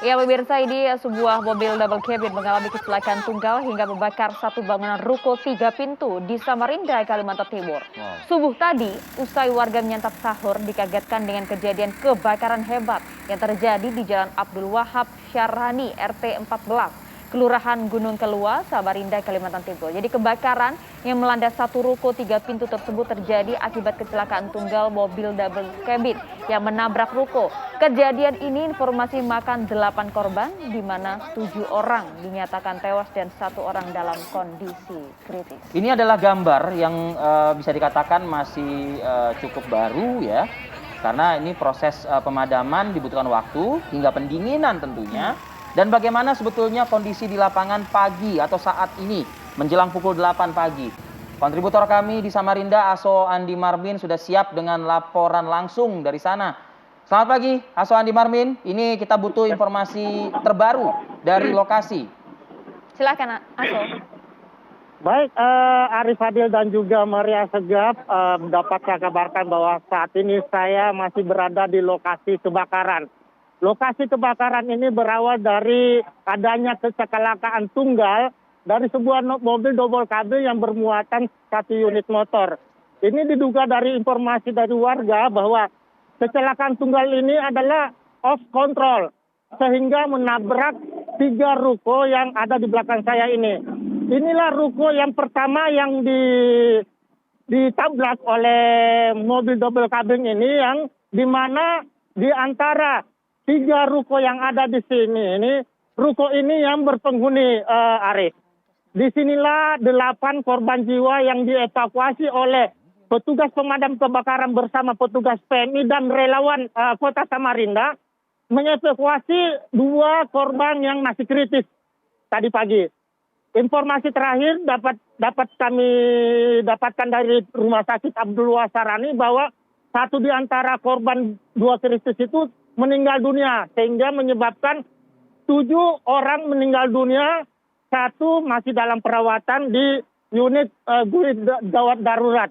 Ya pemirsa, ini sebuah mobil double cabin mengalami kecelakaan tunggal hingga membakar satu bangunan ruko 3 pintu di Samarinda, Kalimantan Timur. Wow. Subuh tadi, usai warga menyantap sahur dikagetkan dengan kejadian kebakaran hebat yang terjadi di Jalan Abdul Wahab Syarani RT 14. Kelurahan Gunung Kelua, Samarinda, Kalimantan Timur. Jadi kebakaran yang melanda satu ruko 3 pintu tersebut terjadi akibat kecelakaan tunggal mobil double cabin yang menabrak ruko. Kejadian ini informasi makan 8 korban, di mana 7 orang dinyatakan tewas dan 1 orang dalam kondisi kritis. Ini adalah gambar yang bisa dikatakan masih cukup baru ya. Karena ini proses pemadaman dibutuhkan waktu hingga pendinginan tentunya. Dan bagaimana sebetulnya kondisi di lapangan pagi atau saat ini menjelang pukul 8 pagi. Kontributor kami di Samarinda, Aso Andi Marmin, sudah siap dengan laporan langsung dari sana. Selamat pagi, Aso Andi Marmin. Ini kita butuh informasi terbaru dari lokasi. Silakan, Aso. Baik, Arif Fadil dan juga Maria Segaf dapat saya kabarkan bahwa saat ini saya masih berada di lokasi kebakaran. Lokasi kebakaran ini berawal dari adanya kecelakaan tunggal dari sebuah mobil double kabin yang bermuatan 1 unit motor. Ini diduga dari informasi dari warga bahwa kecelakaan tunggal ini adalah off control sehingga menabrak 3 ruko yang ada di belakang saya ini. Inilah ruko yang pertama yang ditabrak oleh mobil double kabin ini, yang di mana di antara 3 ruko yang ada di sini, ini ruko ini yang berpenghuni, Arif. Disinilah 8 korban jiwa yang dievakuasi oleh petugas pemadam kebakaran bersama petugas PMI dan relawan Kota Samarinda, mengevakuasi 2 korban yang masih kritis tadi pagi. Informasi terakhir dapat kami dapatkan dari Rumah Sakit Abdul Wasarani bahwa 1 di antara korban 2 kritis itu meninggal dunia, sehingga menyebabkan 7 orang meninggal dunia, 1 masih dalam perawatan di unit gawat darurat.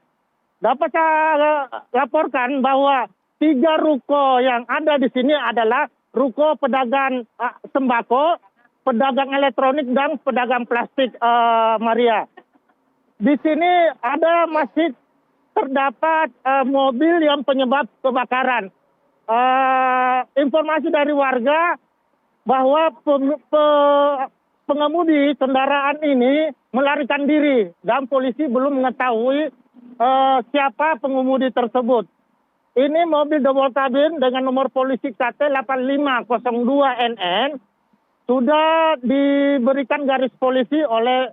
Dapat saya laporkan bahwa 3 ruko yang ada di sini adalah ruko pedagang sembako, pedagang elektronik, dan pedagang plastik, Maria. Di sini masih terdapat mobil yang penyebab kebakaran. Informasi dari warga bahwa pengemudi kendaraan ini melarikan diri dan polisi belum mengetahui siapa pengemudi tersebut. Ini mobil double cabin dengan nomor polisi KT 8502NN sudah diberikan garis polisi oleh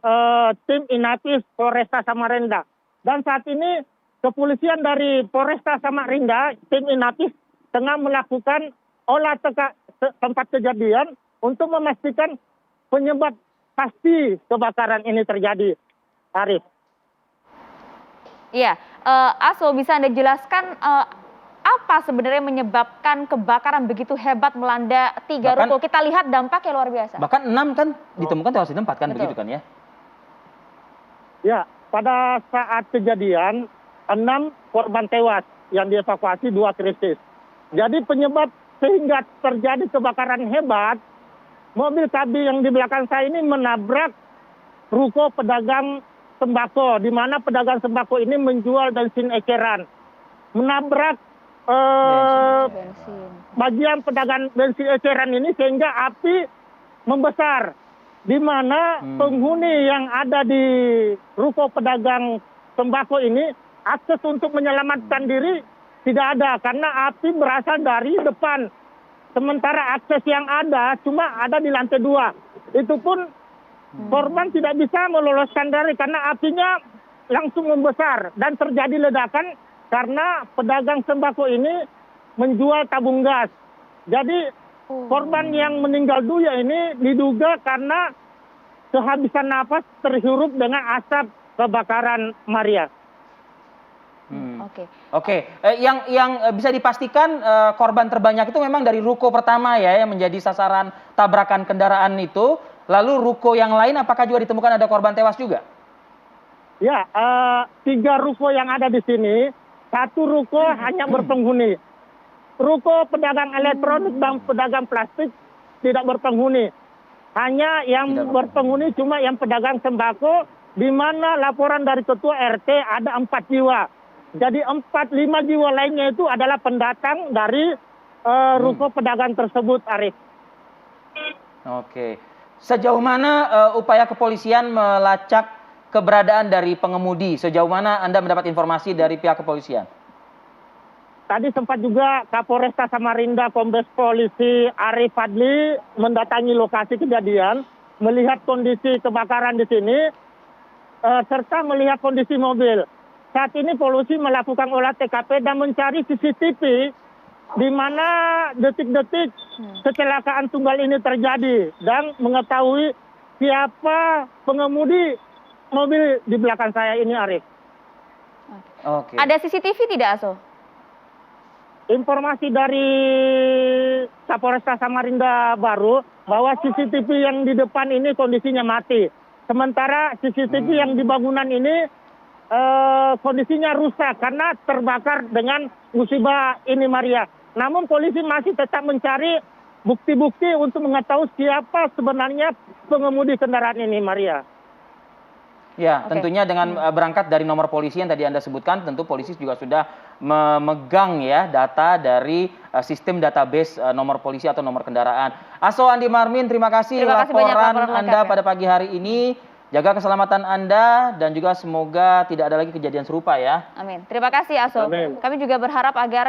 tim Inavis Polresta Samarinda. Dan saat ini kepolisian dari Polresta Samarinda, tim Inavis, tengah melakukan olah tempat kejadian untuk memastikan penyebab pasti kebakaran ini terjadi, Arif. Iya, Aso, bisa Anda jelaskan apa sebenarnya menyebabkan kebakaran begitu hebat melanda 3 ruko? Kita lihat dampaknya luar biasa. Bahkan 6 kan ditemukan tewas di tempat kan, begitu kan ya? Ya, pada saat kejadian 6 korban tewas yang dievakuasi, 2 kritis. Jadi penyebab sehingga terjadi kebakaran hebat, mobil kabin yang di belakang saya ini menabrak ruko pedagang sembako, di mana pedagang sembako ini menjual bensin eceran. Menabrak bagian pedagang bensin eceran ini sehingga api membesar, di mana penghuni yang ada di ruko pedagang sembako ini akses untuk menyelamatkan diri tidak ada karena api berasal dari depan. Sementara akses yang ada cuma ada di lantai 2. Itu pun korban tidak bisa meloloskan diri karena apinya langsung membesar dan terjadi ledakan karena pedagang sembako ini menjual tabung gas. Jadi korban yang meninggal dunia ini diduga karena kehabisan napas terhirup dengan asap kebakaran, Maria. Oke. Yang bisa dipastikan korban terbanyak itu memang dari ruko pertama ya, yang menjadi sasaran tabrakan kendaraan itu. Lalu ruko yang lain apakah juga ditemukan ada korban tewas juga? Ya, 3 ruko yang ada di sini, 1 ruko hanya berpenghuni. Ruko pedagang elektronik dan pedagang plastik tidak berpenghuni. Hanya yang Tidak berpenghuni cuma yang pedagang sembako, di mana laporan dari ketua RT ada 4 jiwa. Jadi 5 jiwa lainnya itu adalah pendatang dari ruko pedagang tersebut, Arif. Oke. Sejauh mana upaya kepolisian melacak keberadaan dari pengemudi? Sejauh mana Anda mendapat informasi dari pihak kepolisian? Tadi sempat juga Kapolresta Samarinda Kombes Polisi Arif Fadli mendatangi lokasi kejadian, melihat kondisi kebakaran di sini, serta melihat kondisi mobil. Saat ini polisi melakukan olah TKP dan mencari CCTV di mana detik-detik kecelakaan tunggal ini terjadi dan mengetahui siapa pengemudi mobil di belakang saya ini, Arif. Oke. Ada CCTV tidak, Aso? Informasi dari Kapolresta Samarinda baru bahwa CCTV yang di depan ini kondisinya mati. Sementara CCTV yang di bangunan ini kondisinya rusak karena terbakar dengan musibah ini, Maria. Namun polisi masih tetap mencari bukti-bukti untuk mengetahui siapa sebenarnya pengemudi kendaraan ini, Maria. Ya, Oke. tentunya dengan berangkat dari nomor polisi yang tadi Anda sebutkan, tentu polisi juga sudah memegang ya data dari sistem database nomor polisi atau nomor kendaraan. Aso Andi Marmin, terima kasih Terima kasih banyak laporan laporan Anda lengkapnya. pada pagi hari ini. Jaga keselamatan Anda dan juga semoga tidak ada lagi kejadian serupa ya. Amin. Terima kasih, Aso. Amin. Kami juga berharap agar